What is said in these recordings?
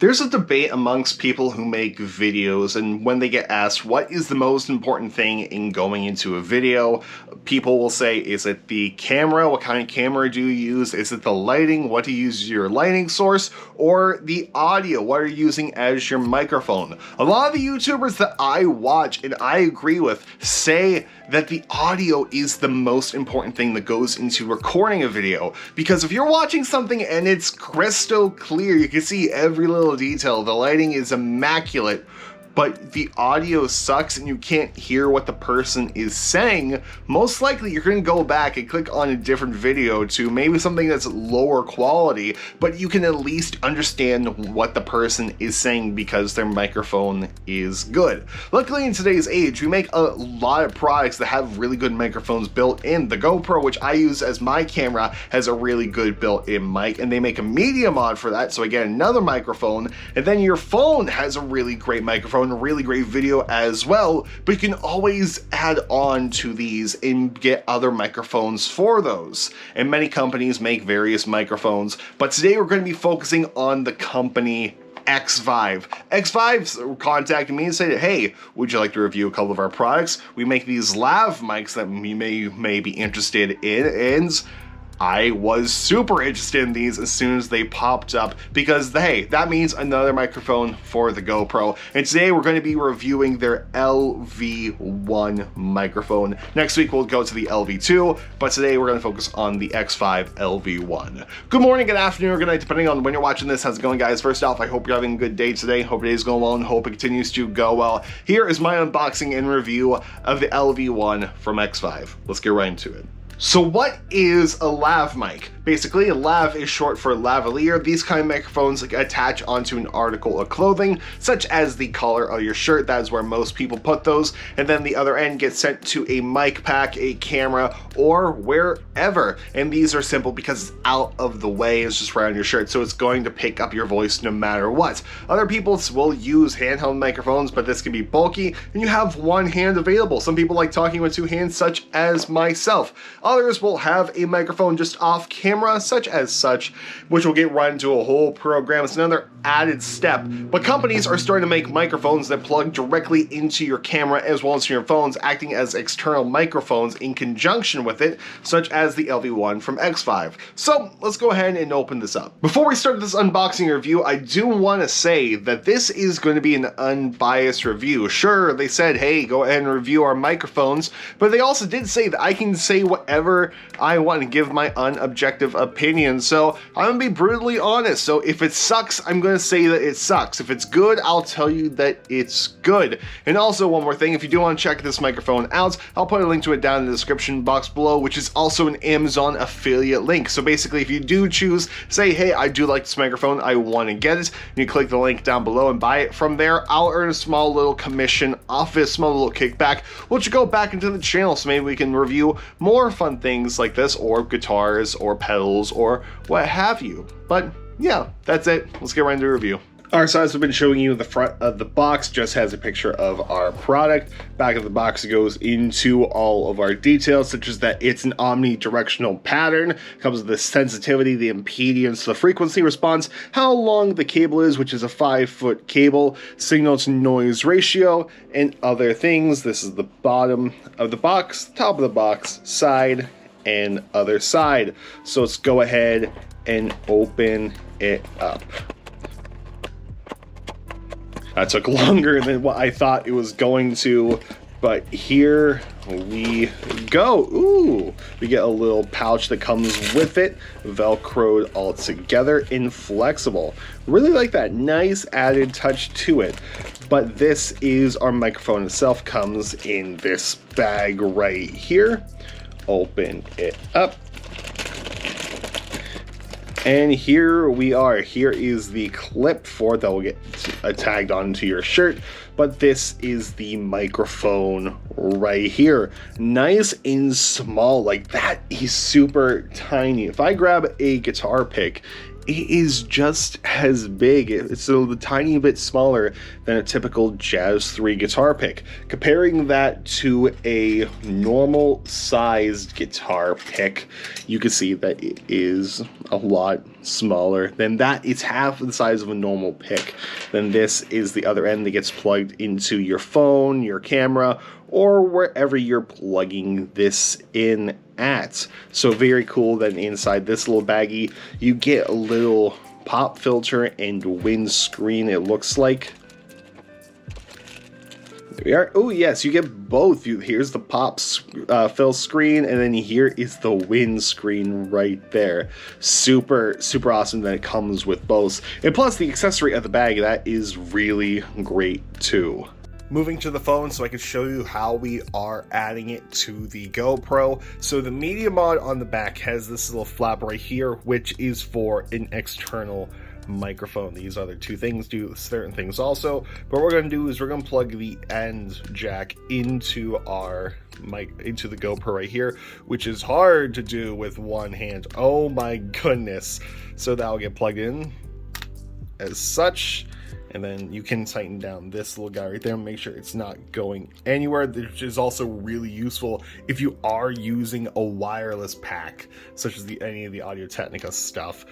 There's a debate amongst people who make videos, and when they get asked what is the most important thing in going into a video, people will say, is it the camera? What kind of camera do you use? Is it the lighting? What do you use as your lighting source? Or the audio? What are you using as your microphone? A lot of the YouTubers that I watch and I agree with say that the audio is the most important thing that goes into recording a video, because if you're watching something and it's crystal clear, you can see every little detail, the lighting is immaculate, but the audio sucks and you can't hear what the person is saying, most likely you're going to go back and click on a different video to maybe something that's lower quality, but you can at least understand what the person is saying because their microphone is good. Luckily in today's age, we make a lot of products that have really good microphones built in. The GoPro, which I use as my camera, has a really good built-in mic, and they make a media mod for that, so I get another microphone, and then your phone has a really great microphone, a really great video as well, but you can always add on to these and get other microphones for those. And many companies make various microphones, but today we're going to be focusing on the company Xvive. Xvive contacted me and said, hey, would you like to review a couple of our products? We make these lav mics that you may be interested in, and I was super interested in these as soon as they popped up because, hey, that means another microphone for the GoPro. And today we're going to be reviewing their LV1 microphone. Next week we'll go to the LV2, but today we're going to focus on the Xvive LV1. Good morning, good afternoon, or good night, depending on when you're watching this. How's it going, guys? First off, I hope you're having a good day today. Hope your day's going well and hope it continues to go well. Here is my unboxing and review of the LV1 from Xvive. Let's get right into it. So what is a lav mic? Basically, a lav is short for lavalier. These kind of microphones attach onto an article of clothing, such as the collar of your shirt. That is where most people put those. And then the other end gets sent to a mic pack, a camera, or wherever. And these are simple because it's out of the way. It's just right on your shirt, so it's going to pick up your voice no matter what. Other people will use handheld microphones, but this can be bulky, and you have one hand available. Some people like talking with two hands, such as myself. Others will have a microphone just off camera, such as such, which will get run into a whole program. It's another added step. But companies are starting to make microphones that plug directly into your camera as well as your phones, acting as external microphones in conjunction with it, such as the LV1 from Xvive. So let's go ahead and open this up. Before we start this unboxing review, I do want to say that this is going to be an unbiased review. Sure, they said, hey, go ahead and review our microphones, but they also did say that I can say whatever I want to give my unobjective opinion. So I'm gonna be brutally honest. So if it sucks, I'm gonna say that it sucks. If it's good, I'll tell you that it's good. And also one more thing, if you do want to check this microphone out, I'll put a link to it down in the description box below, which is also an Amazon affiliate link. So basically, if you do choose, say, hey, I do like this microphone, I want to get it, and you click the link down below and buy it from there, I'll earn a small little commission off it, small little kickback, which will go back into the channel, so maybe we can review more fun things like this, or guitars, or pedals, or what have you. But yeah, that's it. Let's get right into the review. Alright, so as I've been showing you, the front of the box just has a picture of our product. Back of the box goes into all of our details, such as that it's an omnidirectional pattern. Comes with the sensitivity, the impedance, the frequency response, how long the cable is, which is a 5-foot cable, signal to noise ratio, and other things. This is the bottom of the box, top of the box, side, and other side. So let's go ahead and open it up. That took longer than what I thought it was going to, but here we go. Ooh, we get a little pouch that comes with it, velcroed all together, inflexible. Really like that, nice added touch to it. But this is our microphone itself, comes in this bag right here. Open it up. And here we are. Here is the clip for that will get tagged onto your shirt. But this is the microphone right here. Nice and small. Like, that is super tiny. If I grab a guitar pick, it is just as big. It's a tiny bit smaller than a typical Jazz 3 guitar pick. Comparing that to a normal sized guitar pick, you can see that it is a lot smaller. Then that is half the size of a normal pick. Then this is the other end that gets plugged into your phone, your camera, or wherever you're plugging this in at. So very cool. Then inside this little baggie, you get a little pop filter and windscreen, it looks like. There we are. Oh yes, you get both. Here's the pop fill screen, and then here is the windscreen right there. Super awesome that it comes with both. And plus the accessory at the bag, that is really great too. Moving to the phone so I can show you how we are adding it to the GoPro. So the media mod on the back has this little flap right here, which is for an external microphone. These other two things do certain things also, but what we're going to do is we're going to plug the end jack into our mic, into the GoPro right here, which is hard to do with one hand. Oh my goodness. So that'll get plugged in as such, and then you can tighten down this little guy right there and make sure it's not going anywhere, which is also really useful if you are using a wireless pack, such as any of the Audio-Technica stuff.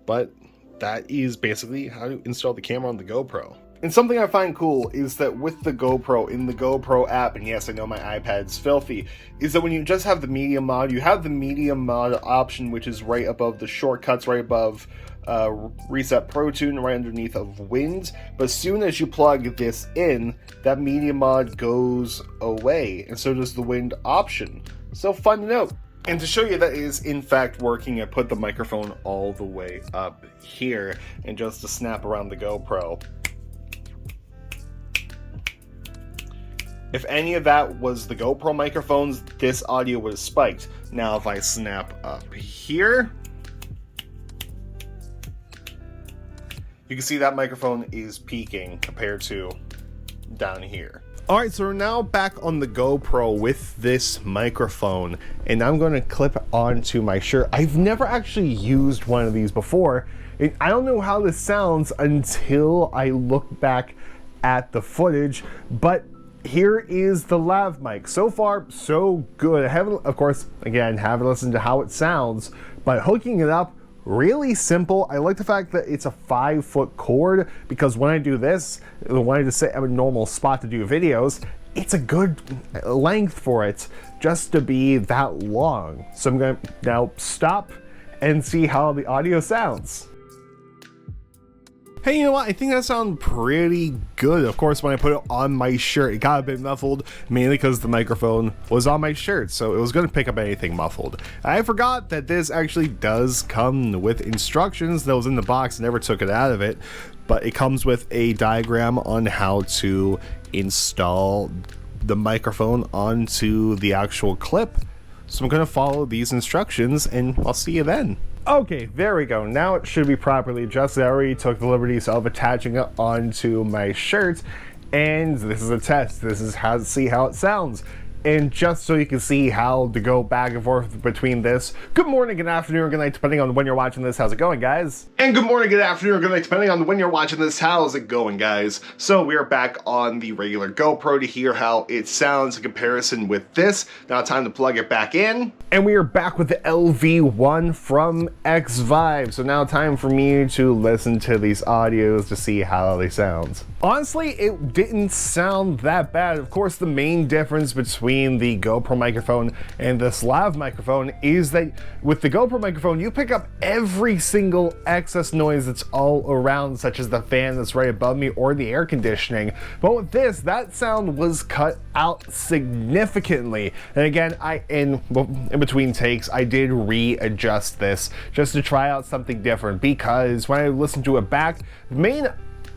But that is basically how to install the camera on the GoPro. And something I find cool is that with the GoPro, in the GoPro app, and yes, I know my iPad's filthy, is that when you just have the media mod, you have the media mod option, which is right above the shortcuts, right above Reset Pro Tune, right underneath of Wind. But as soon as you plug this in, that media mod goes away, and so does the Wind option. So fun to note. And to show you that it is in fact working, I put the microphone all the way up here, and just to snap around the GoPro. If any of that was the GoPro microphones, this audio would have spiked. Now if I snap up here, you can see that microphone is peaking compared to down here. Alright, so we're now back on the GoPro with this microphone, and I'm going to clip it onto my shirt. I've never actually used one of these before, and I don't know how this sounds until I look back at the footage, but here is the lav mic. So far, so good. I haven't, of course, again, haven't listened to how it sounds, but hooking it up, really simple. I like the fact that it's a 5-foot cord, because when I do this, when I just say I'm a normal spot to do videos, it's a good length for it just to be that long. So I'm going to now stop and see how the audio sounds. Hey, you know what? I think that sounded pretty good. Of course, when I put it on my shirt, it got a bit muffled, mainly because the microphone was on my shirt, so it was going to pick up anything muffled. I forgot that this actually does come with instructions that was in the box. I never took it out of it, but it comes with a diagram on how to install the microphone onto the actual clip. So I'm going to follow these instructions, and I'll see you then. Okay, there we go. Now it should be properly adjusted. I already took the liberties of attaching it onto my shirt, and this is a test. This is how to see how it sounds. And just so you can see how to go back and forth between this, good morning, good afternoon, or good night, depending on when you're watching this. How's it going, guys? And good morning, good afternoon, or good night, depending on when you're watching this. How's it going, guys? So we are back on the regular GoPro to hear how it sounds in comparison with this. Now time to plug it back in. And we are back with the LV1 from Xvive. So now time for me to listen to these audios to see how they sound. Honestly, it didn't sound that bad. Of course, the main difference between the GoPro microphone and this lav microphone is that with the GoPro microphone, you pick up every single excess noise that's all around, such as the fan that's right above me or the air conditioning. But with this, that sound was cut out significantly. And again, in between takes, I did readjust this just to try out something different, because when I listened to it back, the main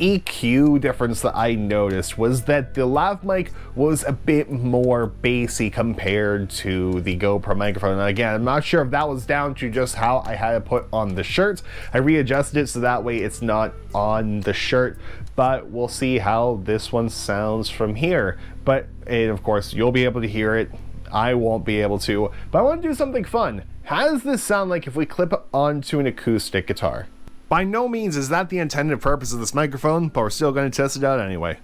EQ difference that I noticed was that the lav mic was a bit more bassy compared to the GoPro microphone. And again, I'm not sure if that was down to just how I had it put on the shirt. I readjusted it so that way it's not on the shirt, but we'll see how this one sounds from here. But of course, you'll be able to hear it. I won't be able to, but I want to do something fun. How does this sound like if we clip it onto an acoustic guitar? By no means is that the intended purpose of this microphone, but we're still going to test it out anyway.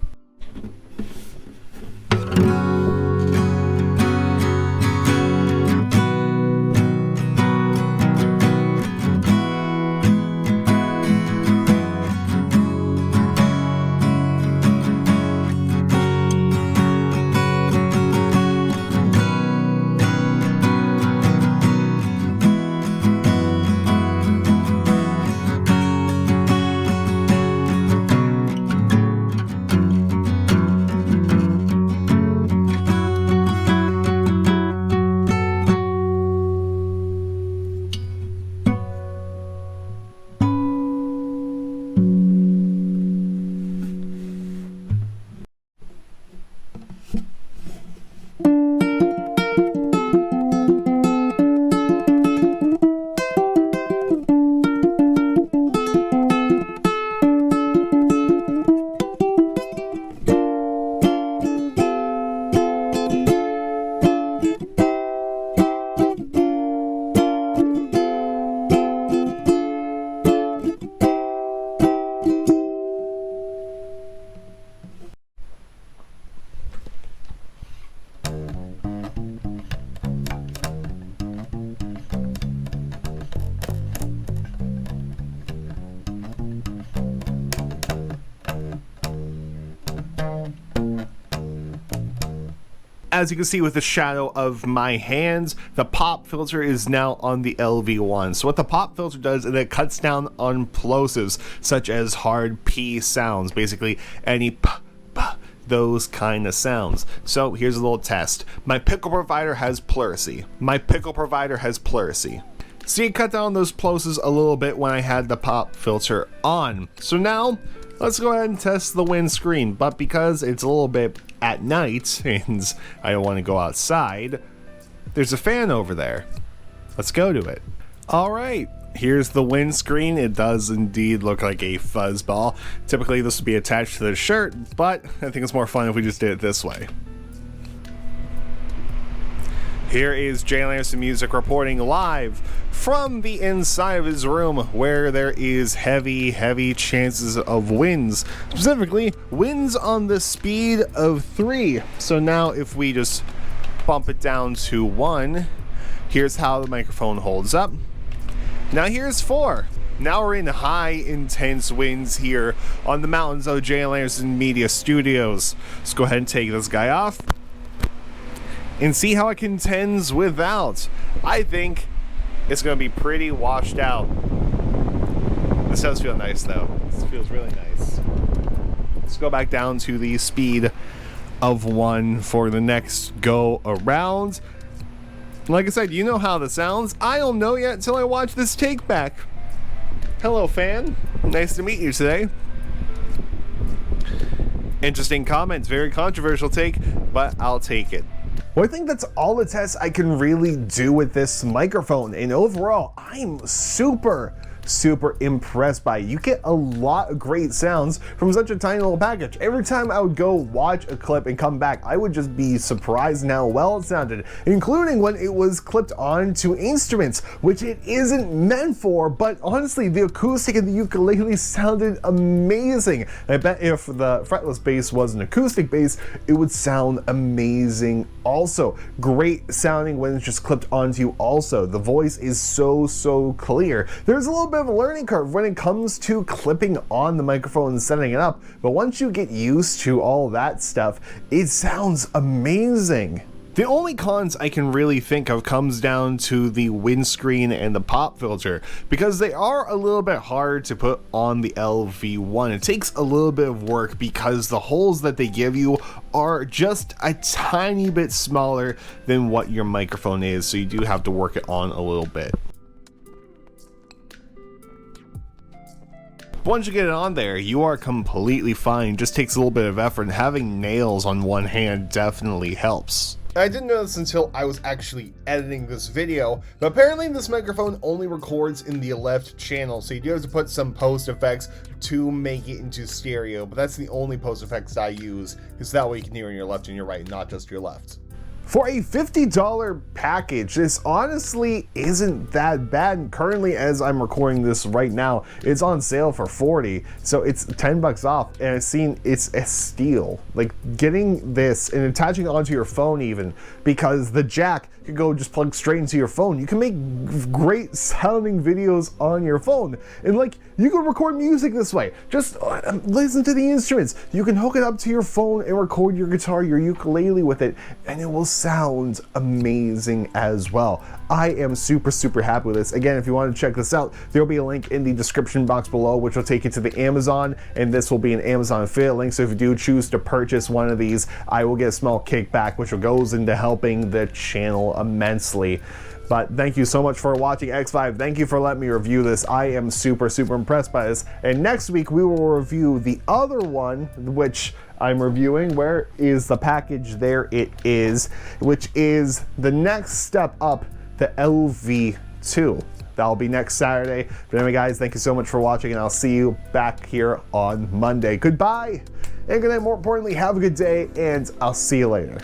As you can see with the shadow of my hands, the pop filter is now on the LV1. So what the pop filter does is it cuts down on plosives, such as hard P sounds, basically any p, those kind of sounds. So here's a little test. My pickle provider has pleurisy. See, it cut down those plosives a little bit when I had the pop filter on. So now, let's go ahead and test the windscreen. But because it's a little bit at night, and I don't want to go outside, there's a fan over there. Let's go to it. Alright, here's the windscreen. It does indeed look like a fuzzball. Typically this would be attached to the shirt, but I think it's more fun if we just did it this way. Here is JLAndersonMusic reporting live from the inside of his room, where there is heavy chances of winds. Specifically, winds on the speed of 3. So now if we just bump it down to 1, here's how the microphone holds up. Now here's 4. Now we're in high intense winds here on the mountains of JLAnderson Media Studios. Let's go ahead and take this guy off and see how it contends without. I think it's going to be pretty washed out. This does feel nice though. This feels really nice. Let's go back down to the speed of 1 for the next go around. Like I said, you know how this sounds. I don't know yet until I watch this take back. Hello, fan. Nice to meet you today. Interesting comments, very controversial take, but I'll take it. Well, I think that's all the tests I can really do with this microphone, and overall, I'm super impressed by it. You get a lot of great sounds from such a tiny little package. Every time I would go watch a clip and come back, I would just be surprised in how well it sounded, including when it was clipped onto instruments, which it isn't meant for, but honestly, the acoustic and the ukulele sounded amazing. And I bet if the fretless bass was an acoustic bass, it would sound amazing also. Great sounding when it's just clipped onto you also. The voice is so clear. There's a little bit of a learning curve when it comes to clipping on the microphone and setting it up, but once you get used to all that stuff, it sounds amazing. The only cons I can really think of comes down to the windscreen and the pop filter, because they are a little bit hard to put on the LV1. It takes a little bit of work because the holes that they give you are just a tiny bit smaller than what your microphone is, so you do have to work it on a little bit. Once you get it on there, you are completely fine. Just takes a little bit of effort, and having nails on one hand definitely helps. I didn't know this until I was actually editing this video, but apparently this microphone only records in the left channel, so you do have to put some post effects to make it into stereo, but that's the only post effects I use, because that way you can hear on your left and your right, not just your left. For a $50 package, this honestly isn't that bad, and currently as I'm recording this right now, it's on sale for $40, so it's $10 off, and I've seen it's a steal. Like, getting this and attaching it onto your phone even, because the jack could go just plug straight into your phone. You can make great sounding videos on your phone, and like, you can record music this way. Just listen to the instruments. You can hook it up to your phone and record your guitar, your ukulele with it, and it will sound amazing as well. I am super happy with this. Again, if you want to check this out, there will be a link in the description box below, which will take you to the Amazon, and this will be an Amazon affiliate link. So if you do choose to purchase one of these, I will get a small kickback, which goes into helping the channel immensely. But thank you so much for watching Xvive. Thank you for letting me review this. I am super impressed by this. And next week we will review the other one, which I'm reviewing. Where is the package? There it is, which is the next step up, the LV2. That'll be next Saturday. But anyway, guys, thank you so much for watching, and I'll see you back here on Monday. Goodbye, and good night. More importantly, have a good day, and I'll see you later.